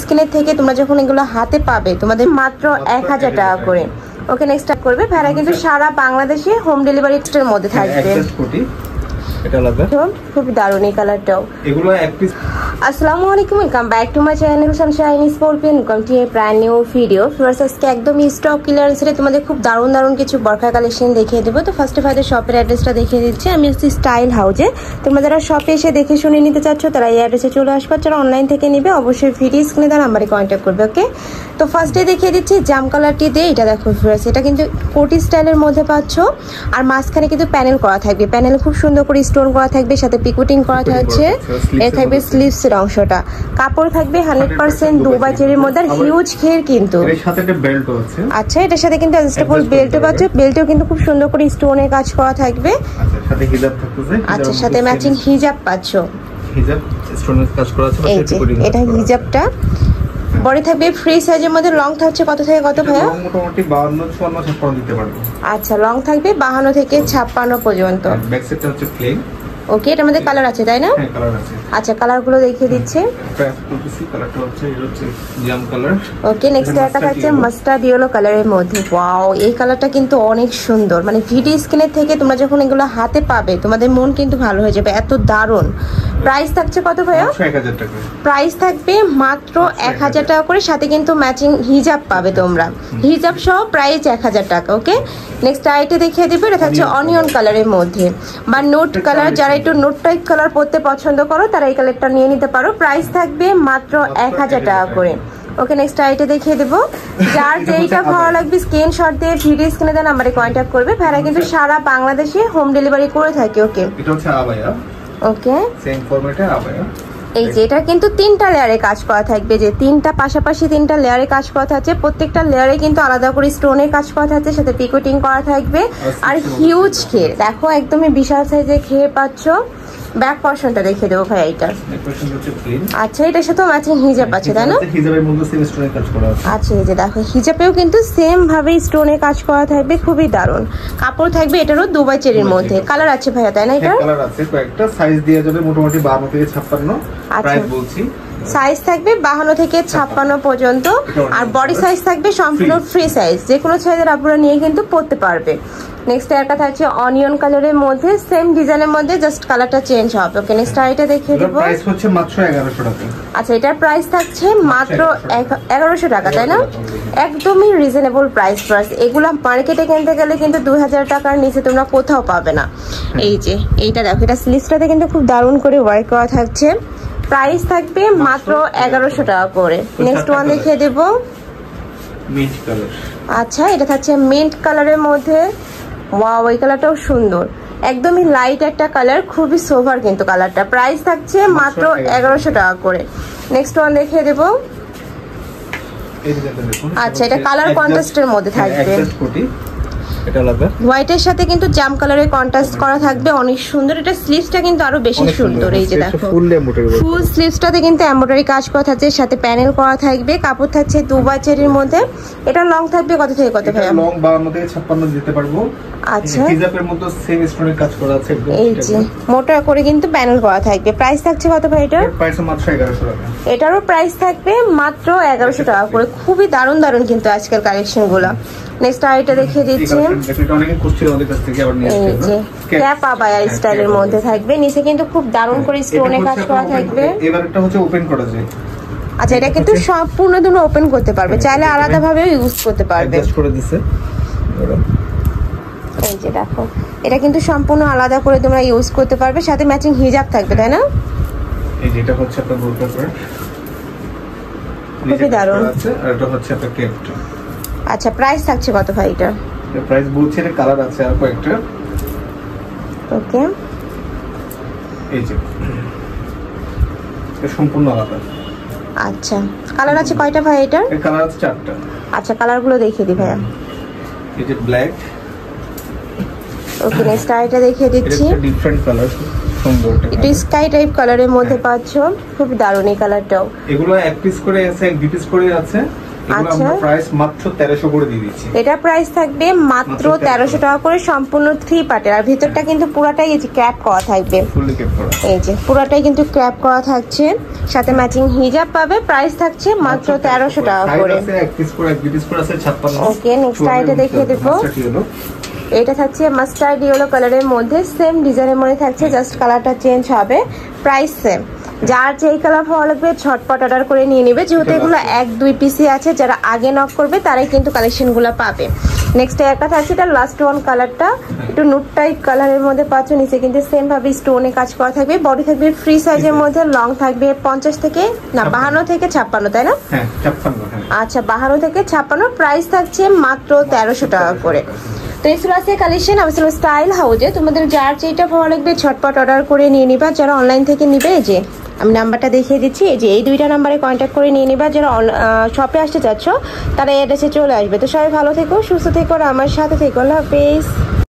স্ক্রিনের থেকে তোমরা যখন এগুলো হাতে পাবে তোমাদের মাত্র 1000 টাকা করে। ওকে, নেক্সট স্টার্ট করবে। ভাড়া কিন্তু সারা বাংলাদেশে হোম ডেলিভারি এর মধ্যে থাকবে। এটা লাগবে, খুবই দারুণ এই কালারটাও। এগুলো এক পিস। আসসালামু আলাইকুম, welcome back to my channel sunshine sportpin. Welcome to a brand new video. First আজকে একদম স্টক ক্লিয়ারেন্সে তোমাদের খুব দারুণ কিছু বরখা কালেকশন দেখিয়ে দেবো। তো ফার্স্টে ফার্স্টে শপের অ্যাড্রেসটা দেখিয়ে দিচ্ছি। আমি হচ্ছি স্টাইল হাউজে। তোমরা যারা শপে এসে দেখে শুনে নিতে চাচ্ছ তারা এই অ্যাড্রেসে চলে আসবে। যারা অনলাইন থেকে নিবে অবশ্যই ভিডিও স্ক্রিনে দেওয়া নাম্বারে কন্ট্যাক্ট করবে। ওকে, তো ফার্স্টে দেখিয়ে দিচ্ছি জাম কালারটি দিয়ে। এটা দেখো ভিউয়ার্স, এটা কিন্তু কোটি স্টাইলের মধ্যে পাচ্ছ। আর মাঝখানে কিন্তু প্যানেল করা থাকবে, প্যানেলে খুব সুন্দর করে স্টোন করা থাকবে, সাথে পিকুটিং করা থাকছে। এর থাকবে স্লিভস এর অংশটা, কাপড় থাকবে 100% দুবাই চেরির মধ্যে। হিউজ ঘের কিন্তু এর সাথে একটা বেল্টও আছে। আচ্ছা, এটার সাথে কিন্তু অ্যাডজাস্টেবল বেল্টও পাচ্ছ। বেল্টও কিন্তু খুব সুন্দর করে স্টোনের কাজ করা থাকবে। আচ্ছা, সাথে হিজাব থাকতেছে। আচ্ছা, সাথে ম্যাচিং হিজাব পাচ্ছ। হিজাব স্টোনের কাজ করা আছে। এই যে এটা হিজাবটা। বডি থাকবে ফ্রি সাইজের মধ্যে। লং থাকছে কত থেকে কত ভাইয়া? মোটামুটি 52, 54, 56 দিতে পারবো। আচ্ছা, লং থাকবে 52 থেকে 56 পর্যন্ত। ব্যাক সাইডটা হচ্ছে প্লেন। ওকে, এটার মধ্যে কালার আছে তাই না? হ্যাঁ, কালার আছে। আচ্ছা, কালারগুলো দেখিয়ে দিচ্ছে। কালারটা হচ্ছে এটা হচ্ছে জাম কালার। ওকে, নেক্সট একটা থাকছে মাস্টার্ড ইয়েলো কালারের মধ্যে। ওয়াও, এই কালারটা কিন্তু অনেক সুন্দর। মানে ভিডিও স্ক্রিনের থেকে তোমরা যখন এগুলো হাতে পাবে তোমাদের মন কিন্তু ভালো হয়ে যাবে, এত দারুণ। প্রাইস থাকছে কত ভাইয়া? 1000 টাকা। প্রাইস থাকবে মাত্র 1000 টাকা করে, সাথে কিন্তু ম্যাচিং হিজাব পাবে তোমরা। হিজাব সহ প্রাইস 1000 টাকা। ওকে, নেক্সট আইটে দেখিয়ে দেবো। এটা থাকছে অনিয়ন কালারের মধ্যে বা নোট কালার। যারা একটু নোট টাইপ কালার পরতে পছন্দ করো তারা এই কালারটা নিয়ে নিতে পারো। প্রাইস থাকবে মাত্র 1000 টাকা করে। ওকে, নেক্সট আইটে দেখিয়ে দেবো। যার যেইটা ভালো লাগবে স্ক্রিনশট দিয়ে ভিডিও স্ক্রিনে দেওয়া নাম্বারে কন্ট্যাক্ট করবে। ভাড়া কিন্তু সারা বাংলাদেশে হোম ডেলিভারি করে থাকে। ওকে, এটা হচ্ছে আবায়া। ওকে, সেম ফরম্যাটে আবায়া। এই যে এটা কিন্তু 3টা লেয়ারে কাজ করা থাকবে, যে 3টা পাশাপাশি 3টা লেয়ারে কাজ করা থাকছে। প্রত্যেকটা লেয়ারে কিন্তু আলাদা করে স্টোনের কাজ করা থাকছে, সাথে পিকোটিং করা থাকবে। আর হিউজ ঘের দেখো, একদমই বিশাল সাইজের ঘের পাচ্ছ। ব্যাক পোরশনটা দেখে দেবো ভাই। এটা আচ্ছা, এটার সাথে ম্যাচিং হিজাব আছে তাই না? হিজাবের মধ্যে সেম স্টোনের কাজ করা আছে। আচ্ছা, এই যে দেখো হিজাবেও কিন্তু সেম ভাবে স্টোনের কাজ করা থাকবে, খুবই দারুণ। কাপড় থাকবে এটারও দুবাই চেরির মধ্যে। কালার আছে ভাইয়া তাই না? এটা কালার আছে কয়েকটা, সাইজ দেয়া যাবে মোটামুটি 52 থেকে 56। প্রাইস বলছি সাইজ থাকবে 52 থেকে 56 পর্যন্ত। আর বডি সাইজ থাকবে সম্পূর্ণ ফ্রি সাইজ, যে কোনো সাইজের আপনারা নিয়ে কিন্তু পরতে পারবে। নেক্সট একটা থাকছে অনিয়ন কালারের মধ্যে, সেম ডিজাইনের মধ্যে, জাস্ট কালারটা চেঞ্জ হবে। ওকে, নেক্সট আইটা দেখিয়ে দেবো। প্রাইস হচ্ছে মাত্র 1100 টাকা। আচ্ছা, এটার প্রাইস থাকছে মাত্র 1100 টাকা তাই না? একদমই রিজনেবল প্রাইস। এগুলো মার্কেটে কিনতে গেলে কিন্তু 2000 টাকার নিচে তোমরা কোথাও পাবে না। এই যে এইটা দেখো, এটা স্লিভসটাতে কিন্তু খুব দারুণ করে ওয়ার্ক করা থাকছে। প্রাইস থাকবে মাত্র 1100 টাকা করে। নেক্সট ওয়ান দেখিয়ে দেবো। Mint colour. আচ্ছা, এটা থাকছে মিন্ট কালারের মধ্যে। ওয়াও, এই কালারটাও সুন্দর, একদমই লাইট একটা কালার, খুবই সোভার কিন্তু কালারটা। প্রাইস থাকছে মাত্র 1100 টাকা করে। নেক্সট ওয়ান দেখিয়ে দেবো। আচ্ছা, এটা কালার কন্ট্রাস্টের মধ্যে থাকবে। এটা লাগবে হোয়াইটের সাথে কিন্তু জাম কালারের কন্ট্রাস্ট করা থাকবে, অনেক সুন্দর। এটা স্লিভসটা কিন্তু আরো বেশি সুন্দর। এই যে দেখো ফুল স্লিভসটাতে কিন্তু এমব্রয়ডারি কাজ করা থাকছে, সাথে প্যানেল করা থাকবে। কাপড় থাকছে দুবাই চেরির মধ্যে। এটা লং থাকবে কত থেকে কত ভাইয়া? লং 52 থেকে 56 দিতে পারবো। আচ্ছা, হিজাবের মধ্যে সেম স্টোনের কাজ করা আছে একদম। এই যে মোটা করে কিন্তু প্যানেল করা থাকবে। প্রাইস থাকছে কত ভাই এটা? প্রাইস মাত্র 1100 টাকা। এটারও প্রাইস থাকবে মাত্র 1100 টাকা করে। খুবই দারুণ কিন্তু আজকের কালেকশনগুলো। নেক্সট আইটা দেখিয়ে দিচ্ছি। এটা অনেকে খুঁজছিল আমাদের কাছ থেকে, আবার নিয়ে এসেছে। ক্যাপ আবায়া স্টাইলের মধ্যে থাকবে, নিচে কিন্তু খুব দারুণ করে স্টোনে কাজ করা থাকবে। এবার এটা হচ্ছে ওপেন করা যায়। আচ্ছা, এটা কিন্তু সম্পূর্ণ তোমরা ওপেন করতে পারবে, চাইলে আলাদা ভাবেও ইউজ করতে পারবে। অ্যাডজাস্ট করে দিছে। এই যে দেখো, এটা কিন্তু সম্পূর্ণ আলাদা করে তোমরা ইউজ করতে পারবে, সাথে ম্যাচিং হিজাব থাকবে তাই না? এই যেটা হচ্ছে আপনার বোরকা প্যান্ট, খুবই দারুণ। আর এটা হচ্ছে আপনার ক্যাপটা। আচ্ছা, প্রাইস থাকছে কত ভাই এটা? এর প্রাইস বলছে, এর কালার আছে আর কয়েকটা। ওকে, এই যে এটা সম্পূর্ণ আলাদা। আচ্ছা, কালার আছে কয়টা ভাই এটার? এর কালার আছে 4টা। আচ্ছা, কালারগুলো দেখিয়ে দিই ভাইয়া। এই যে ব্ল্যাক। ওকে, নেক্সট আইটা দেখিয়ে দিচ্ছি। এটা ডিফারেন্ট কালার, সুন্দর। এটা স্কাই টাইপ কালারের মধ্যে পাচ্ছো, খুব দারুণ এই কালারটাও। এগুলো এক পিস করে আছে, এক দুই পিস করে আছে। এগুলো আমরা প্রাইস মাত্র 1300 করে দিয়ে দিচ্ছি। এটা প্রাইস থাকবে মাত্র 1300 টাকা করে, সম্পূর্ণ 3 পার্টের। আর ভিতরটা কিন্তু পুরোটাই এই যে ক্র্যাপ করা থাকবে, ফুললি ক্র্যাপ করা, এই যে পুরোটাই কিন্তু ক্র্যাপ করা থাকছে, সাথে ম্যাচিং হিজাব পাবে। প্রাইস থাকছে মাত্র 1300 টাকা করে। এক পিস করে, এক পিস করে আছে 56। ওকে, নেক্সট আইটেম দেখিয়ে দেব। এটা থাকছে মাস্টার্ড ইয়েলো কালারের মধ্যে, সেম ডিজাইনের মধ্যে থাকছে, জাস্ট কালারটা চেঞ্জ হবে, প্রাইস সেম। যার যেই কালার ভালো লাগবে ঝটপট অর্ডার করে নিয়ে নেবে, যেহেতু এগুলো 1-2 পিসই আছে, যারা আগে নক করবে তারাই কিন্তু কালেকশনগুলো পাবে। নেক্সট একটা থাকছে, এটা লাস্ট ওয়ান কালারটা একটু নুট টাইপ কালারের মধ্যে পাচ্ছ, নিচে কিন্তু সেম ভাবে স্টোনে কাজ করা থাকবে, বডি থাকবে ফ্রি সাইজের মধ্যে, লং থাকবে 50 থেকে না 52 থেকে 56, তাই না? হ্যাঁ 56। আচ্ছা, 52 থেকে 56, প্রাইস থাকছে মাত্র 1300 টাকা করে। তো এই আছে কালেকশন আমাদের স্টাইল হাউজে। তোমাদের যার যেটা ভালো লাগবে ঝটপট অর্ডার করে নিয়ে নিবা। যারা অনলাইন থেকে নিবে, যে আমি নাম্বারটা দেখিয়ে দিচ্ছি, যে এই 2টা নাম্বারে কন্ট্যাক্ট করে নিয়ে নিবা। যারা শপে আসতে চাচ্ছ তারা এড্রেসে চলে আসবে। তো সবাই ভালো থেকো, সুস্থ থেকো, আর আমার সাথে থেকো। আল্লাহ হাফেজ।